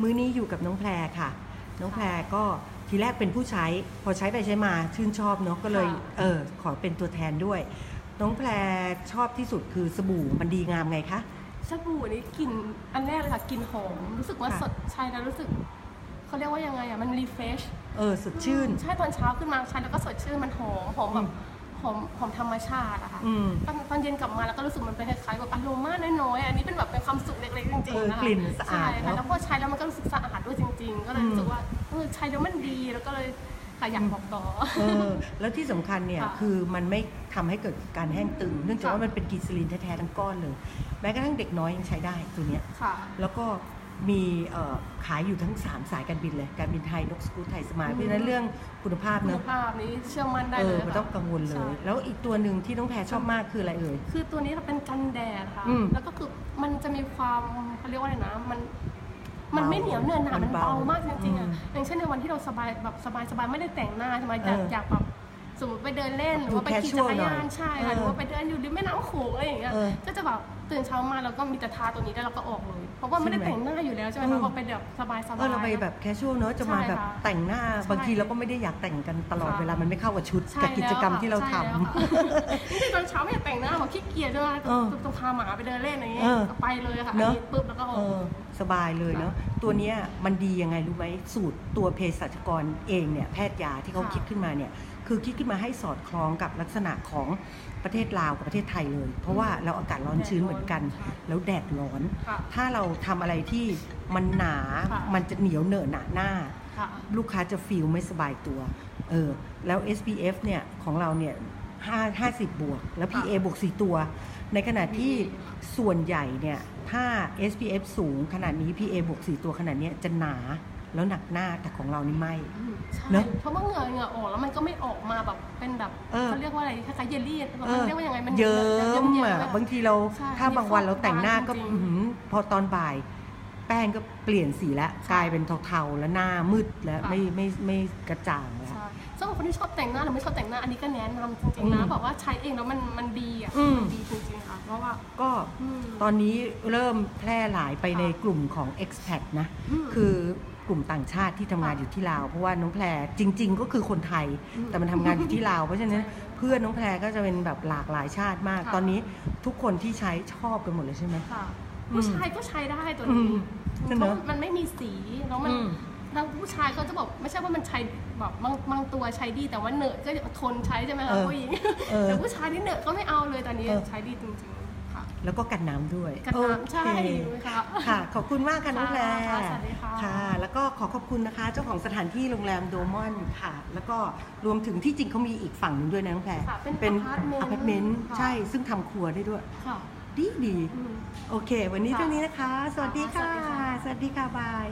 มื้อนี้อยู่กับน้องแพรค่ะน้องแพรก็ทีแรกเป็นผู้ใช้พอใช้ไปใช้มาชื่นชอบเนาะก็เลยขอเป็นตัวแทนด้วยน้องแพรชอบที่สุดคือสบู่มันดีงามไงคะสบู่นี้กลิ่นอันแรกเลยค่ะกลิ่นหอมรู้สึกว่าสดใช้แล้วรู้สึกเขาเรียกว่ายังไงมันรีเฟรชสดชื่นใช่ตอนเช้าขึ้นมาใช้แล้วก็สดชื่นมันหอมแบบหอมธรรมชาติอะค่ะตอนเย็นกลับมาแล้วก็รู้สึกมันเป็นคล้ายๆแบบอโรมาน้อยๆอันนี้เป็นแบบเป็นความสุขเล็กๆจริงๆนะคะกลิ่นสะอาดแล้วพอใช้แล้วมันก็รู้สึกสะอาดด้วยจริงๆก็เลยรู้สึกว่าใช้แล้วมันดีแล้วก็เลยอยากบอกต่อแล้วที่สำคัญเนี่ยคือมันไม่ทำให้เกิดการแห้งตึงเนื่องจากว่ามันเป็นกลีเซอรีนแท้ๆทั้งก้อนเลยแม้กระทั่งเด็กน้อยยังใช้ได้ตัวเนี้ยแล้วก็มีขายอยู่ทั้ง3สายการบินเลยการบินไทยนกสกู๊ตไทยสมายเพราะฉะนั้นเรื่องคุณภาพเนอะคุณภาพนี้เชื่อมั่นได้เลยไม่ต้องกังวลเลยแล้วอีกตัวหนึ่งที่น้องแพรชอบมากคืออะไรเอ่ยคือตัวนี้เป็นกันแดดค่ะแล้วก็คือมันจะมีความเขาเรียกว่าอะไรนะมันไม่เหนียวเนื้อหนามันเบามากจริงๆอ่ะอย่างเช่นในวันที่เราสบายแบบสบายไม่ได้แต่งหน้าใช่ไหมอยากแบบสมมติไปเดินเล่นหรือว่าไปขี่จักรยานใช่ค่ะหรือว่าไปเดินอยู่ริมแม่น้ำโขงอะไรอย่างเงี้ยก็จะแบบตื่นเช้ามาแล้วก็มีแต่ทาตัวนี้ได้เราก็ออกเลยเพราะว่าไม่ได้แต่งหน้าอยู่แล้วใช่ไหมคะเราไปแบบสบายเราไปแบบแคชชวลเนอะจะมาแบบแต่งหน้าบางทีเราก็ไม่ได้อยากแต่งกันตลอดเวลามันไม่เข้ากับชุดกับกิจกรรมที่เราทำนี่ตอนเช้าไม่อยากแต่งหน้าแบบขี้เกียจใช่ไหมต้องพาหมาไปเดินเล่นอะไรอย่างเงี้ยไปเลยค่ะอันนี้ปุ๊บแล้วก็ออกสบายเลยเนาะตัวนี้มันดียังไงรู้ไหมสูตรตัวเภสัชกรเองเนี่ยแพทย์ยาที่เขาคิดขึ้นมาเนี่ยคือคิดขึ้นมาให้สอดคล้องกับลักษณะของประเทศลาวกับประเทศไทยเลยเพราะว่าเราอากาศร้อนชื้นเหมือนกันแล้วแดดร้อนถ้าเราทำอะไรที่มันหนามันจะเหนียวเหนอะหนาหน้าลูกค้าจะฟีลไม่สบายตัวแล้ว SPF เนี่ยของเราเนี่ย50บวกแล้ว PA บวก4ตัวในขณะที่ส่วนใหญ่เนี่ยถ้า SPF สูงขนาดนี้ PA บวก4ตัวขนาดนี้จะหนาแล้วหนักหน้าแต่ของเรานี่ไม่เนอะเพราะว่าเหงื่อออกแล้วมันก็ไม่ออกมาแบบเป็นแบบเขาเรียกว่าอะไรคล้ายๆเยลลี่มันเรียกว่ายังไงมันเยิ้มบางทีเราถ้าบางวันเราแต่งหน้าก็พอตอนบ่ายแป้งก็เปลี่ยนสีแล้วกลายเป็นเทาๆแล้วหน้ามืดแล้วไม่กระจ่างแล้วสำหรับคนที่ชอบแต่งหน้าหรือไม่ชอบแต่งหน้าอันนี้ก็แนะนำจริงๆนะบอกว่าใช้เองแล้วมันดีอ่ะมันดีจริงๆค่ะเพราะว่าก็ตอนนี้เริ่มแพร่หลายไปในกลุ่มของ expat นะคือกลุ่มต่างชาติที่ทำงานอยู่ที่ลาวเพราะว่าน้องแพรจริงๆก็คือคนไทยแต่มันทำงานอยู่ที่ลาวเพราะฉะนั้นเพื่อนน้องแพรก็จะเป็นแบบหลากหลายชาติมากตอนนี้ทุกคนที่ใช้ชอบกันหมดเลยใช่ไหมผู้ชายก็ใช้ได้ตัวนี้เพราะมันไม่มีสีแล้วมันแล้วผู้ชายเขาจะบอกไม่ใช่ว่ามันใช้แบบบางตัวใช้ดีแต่ว่าเนอะก็ทนใช้ใช่ไหมคะผู้หญิงแต่ผู้ชายที่เนอะก็ไม่เอาเลยตอนนี้ใช้ดีจริงๆค่ะแล้วก็กันน้ำด้วยกันน้ำใช่ค่ะขอบคุณมากค่ะน้องแพรสวัสดีค่ะแล้วก็ขอบคุณนะคะเจ้าของสถานที่โรงแรมโดมอนค่ะแล้วก็รวมถึงที่จริงเขามีอีกฝั่งนึงด้วยนะน้องแพรเป็นอพาร์ตเมนต์ใช่ซึ่งทำครัวได้ด้วยดีโอเควันนี้เท่านี้นะคะสวัสดีค่ะบาย